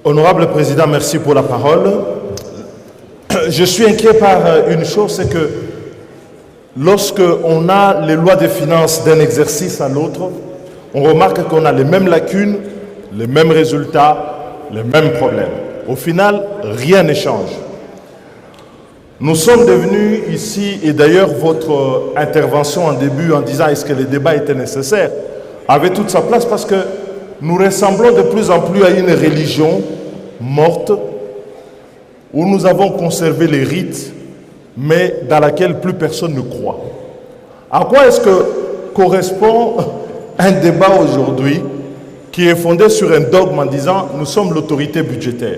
Honorable Président, merci pour la parole. Je suis inquiet par une chose, c'est que lorsque on a les lois de finances d'un exercice à l'autre, on remarque qu'on a les mêmes lacunes, les mêmes résultats, les mêmes problèmes. Au final, rien ne change. Nous sommes devenus ici, et d'ailleurs votre intervention en début en disant est-ce que le débat était nécessaire, avait toute sa place parce que nous ressemblons de plus en plus à une religion morte où nous avons conservé les rites, mais dans laquelle plus personne ne croit. À quoi est-ce que correspond un débat aujourd'hui qui est fondé sur un dogme en disant nous sommes l'autorité budgétaire?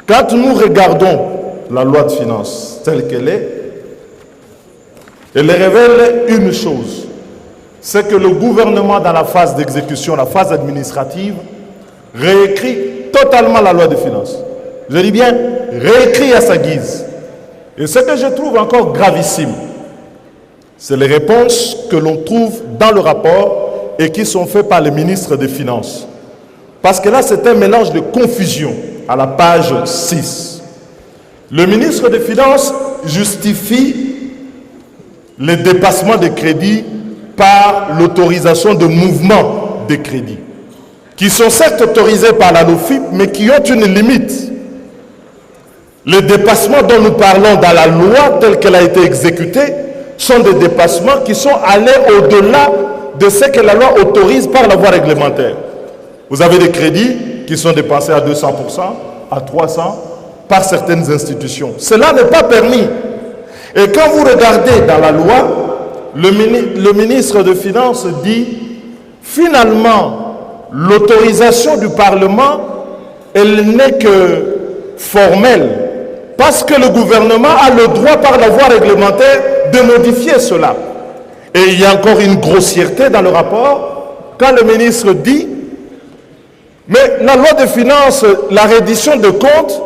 Quand nous regardons la loi de finances telle qu'elle est, elle révèle une chose, c'est que le gouvernement dans la phase d'exécution, la phase administrative, réécrit totalement la loi de finances. Je dis bien réécrit à sa guise. Et ce que je trouve encore gravissime, c'est les réponses que l'on trouve dans le rapport et qui sont faites par le ministre des Finances. Parce que là, c'est un mélange de confusion à la page 6. Le ministre des Finances justifie les dépassements de crédits par l'autorisation de mouvements de crédits, qui sont certes autorisés par la LOFIP, mais qui ont une limite. Les dépassements dont nous parlons dans la loi telle qu'elle a été exécutée sont des dépassements qui sont allés au-delà de ce que la loi autorise par la voie réglementaire. Vous avez des crédits qui sont dépensés à 200%, à 300% par certaines institutions. Cela n'est pas permis. Et quand vous regardez dans la loi, le ministre des Finances dit finalement l'autorisation du Parlement, elle n'est que formelle, parce que le gouvernement a le droit par la voie réglementaire de modifier cela. Et il y a encore une grossièreté dans le rapport, quand le ministre dit mais la loi de finances, la reddition de comptes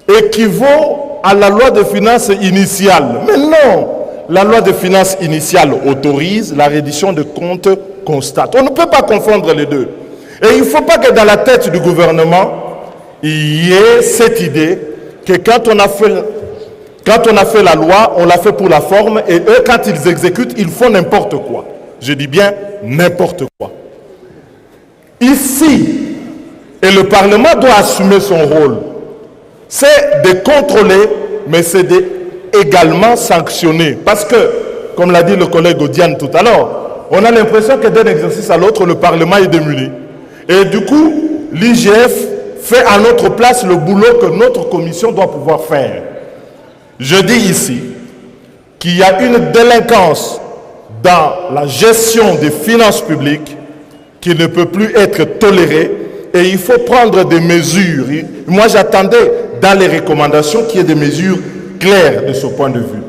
équivaut à la loi de finances initiale. Mais non, la loi de finances initiale autorise, la reddition de comptes constate. On ne peut pas confondre les deux. Et il ne faut pas que dans la tête du gouvernement, il y ait cette idée que quand on a fait la loi, on l'a fait pour la forme, et eux, quand ils exécutent, ils font n'importe quoi. Je dis bien n'importe quoi. Ici, et le Parlement doit assumer son rôle, c'est de contrôler, mais c'est également sanctionner. Parce que, comme l'a dit le collègue Odiane tout à l'heure, on a l'impression que d'un exercice à l'autre, le Parlement est démuni. Et du coup, l'IGF fait à notre place le boulot que notre commission doit pouvoir faire. Je dis ici qu'il y a une délinquance dans la gestion des finances publiques qui ne peut plus être tolérée et il faut prendre des mesures. Moi, j'attendais dans les recommandations qu'il y ait des mesures claires de ce point de vue.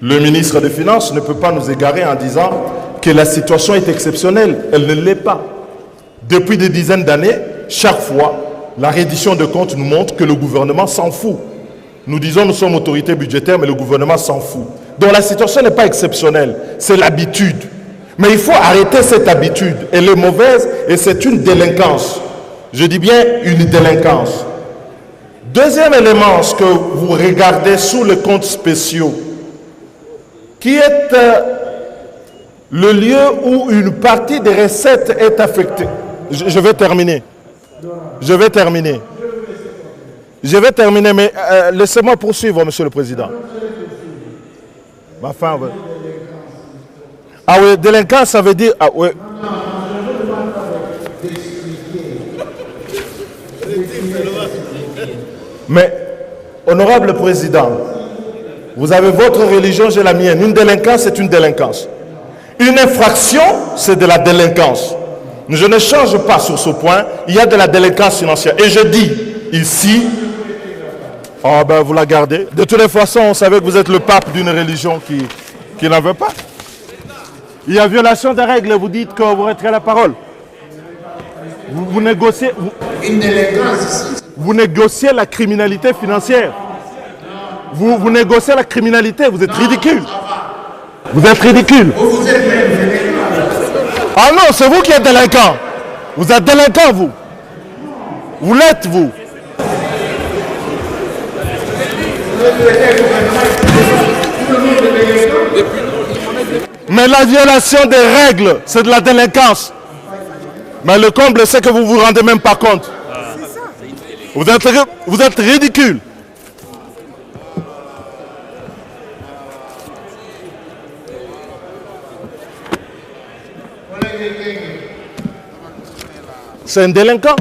Le ministre des Finances ne peut pas nous égarer en disant que la situation est exceptionnelle. Elle ne l'est pas. Depuis des dizaines d'années, chaque fois, la reddition de comptes nous montre que le gouvernement s'en fout. Nous disons nous sommes autorité budgétaire, mais le gouvernement s'en fout. Donc la situation n'est pas exceptionnelle, c'est l'habitude. Mais il faut arrêter cette habitude. Elle est mauvaise et c'est une délinquance. Je dis bien une délinquance. Deuxième élément, ce que vous regardez sous les comptes spéciaux, qui est le lieu où une partie des recettes est affectée. Je vais terminer. Je vais terminer, mais laissez-moi poursuivre, Monsieur le Président. Ma fin, ouais. Ah oui, délinquance, ça veut dire... Ah oui. Mais, honorable Président, vous avez votre religion, j'ai la mienne. Une délinquance, c'est une délinquance. Une infraction, c'est de la délinquance. Je ne change pas sur ce point. Il y a de la délinquance financière. Et je dis ici... Oh ben vous la gardez. De toutes les façons, on savait que vous êtes le pape d'une religion qui n'en veut pas. Il y a violation des règles, vous dites que vous retirez la parole. Vous négociez... Vous négociez la criminalité financière. Vous négociez la criminalité, vous êtes ridicule. Vous êtes ridicule. Ah non, c'est vous qui êtes délinquant. Vous êtes délinquant, vous. Vous l'êtes, vous. Mais la violation des règles, c'est de la délinquance. Mais le comble, c'est que vous ne vous rendez même pas compte. Vous êtes ridicule. C'est un délinquant.